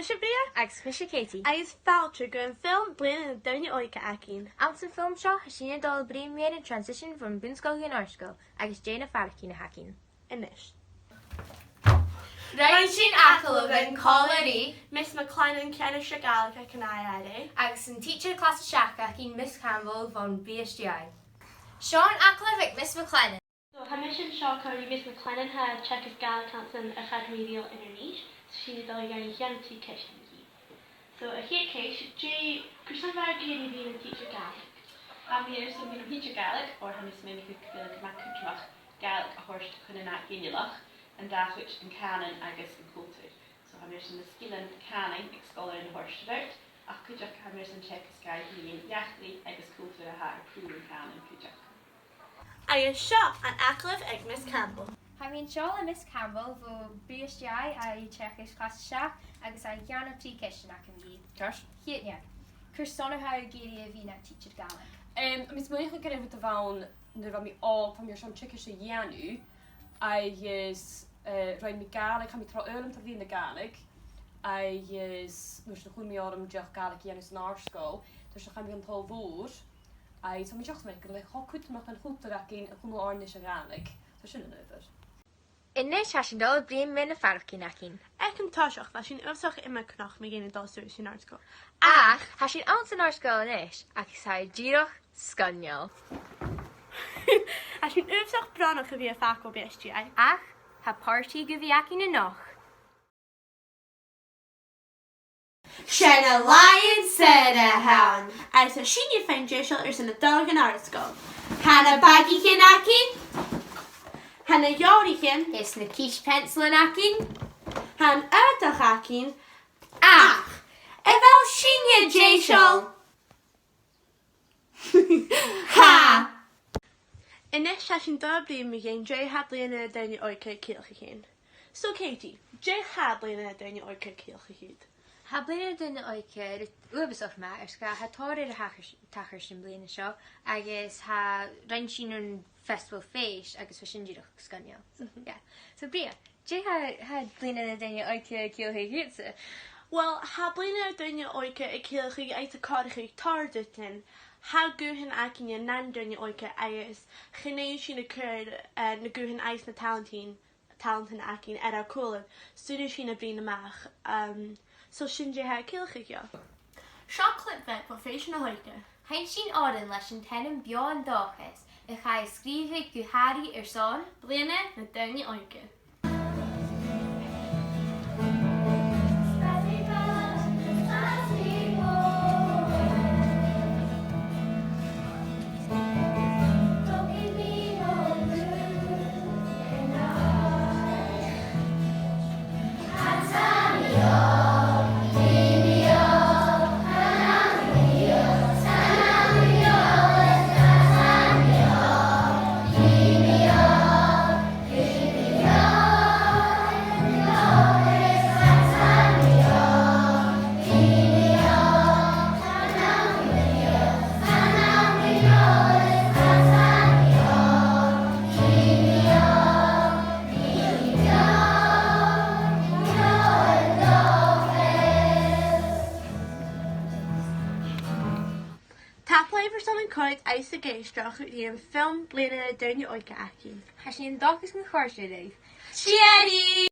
Misha Breagha? Agus Misha Katie. Agus fáilte go an film bliana na daine óige acín. Out an film seo hasína dul bríon mé an transition from Bhun Sgoil and Àrd Sgoil agus Déana Farachí na hacín. Inis. Rhaid sin atal an choirí Miss McLennan Kenna Shagalacha Canaiade. agus an teacher class seacha cín Miss Campbell von BSGI. Sean Aclavic Miss McLennan. So, Commission Shaw Curry Miss McLennan had check his gal Thompson a remedial interniche. She's all young Yanti Kitchen. So, a hit case, J. Percent of our giddy being a teacher Gaelic. Here some min teacher Gaelic or hamis mimic Gaelic Gaelic a horse to Kunanat Ginulach and that which in canon agus in culture. So hamis in the skill and canning scholar in horse dirt. Akujak hamis and check sky being yachly agus culture a hat approving canon kujak. Agus seo an aclah ag Miss Campbell. Haimín Sean a Miss Campbell vo BSGI a checkis class seach agus a Yana T Kitchen ac yn gyd. Cars? Hietnia. Cyrstona ha giri a fi na teacher Gaelic. Mis mwy eich gyda fod y fawn na fa mi o pan mi ar siam chica se ianu a ys rhaid mi Gaelic ha mi tro ylm ta fi na Gaelic a ys nwys na chwn mi o'r ymdiolch Gaelic ianus yn Àrd Sgoil dus na cham mi yn tol fwr a so mi diolch me gyda le hocwyd mach yn chwlta ac yn chwm o ornish a Gaelic so sy'n yn yfyr. Innis has dul bríon mé na Farachí na hacín. Ag an táiseach leis sin umsach imime cnach mé géine Dol Suas sin Àrd Sgoil. Ach, has sin out an Àrd Sgoil inis agus ha díoch scanneal. A sin umsach brannach a bhí a fach ó BSGI. Ach, ha party go bhí acin na noch. Shanna lion said a hound. Agus a sin you féin déisiil ar san na dul an Àrd Sgoil. Hannah baggy kinaki. Hanna Yorichin, Is na quiche pencil an acin. Han Erdach acín, Ach. Evel shinya jashol. Ha. Inis a sin dul blian mé géin J hadlíana daine óige cíalcha chéin. So Katie, J hadlíana daine óige cíalcha chéad. Ha bliana duna oike ubasach me ar sca ha tóir a tachar sin bliana seo agus ha rein sin an festival féis agus fa sin díoch scanneal. So Breagha, J ha bliana na daine oike cíalcha chéadsa. Well, hadlíana daine óige ag cíalcha ag a cádacha tardutin, ha guhan acin a nan daine óige agus chinnéis sin a cur na guhan eis na talentin acin ar a cúlan, stúdú sin a brín amach. So sin J ha cíalcha geo. Shaw clip vet for fish na hoike. Hain sin ádan leis an tenim beo an dóchas a cha scríomh go háirí ar son. Bliana na daine oike. For something called Ice Against the film later during the Oika Akin. Ha sin dóchas go chuirte. Chiadi.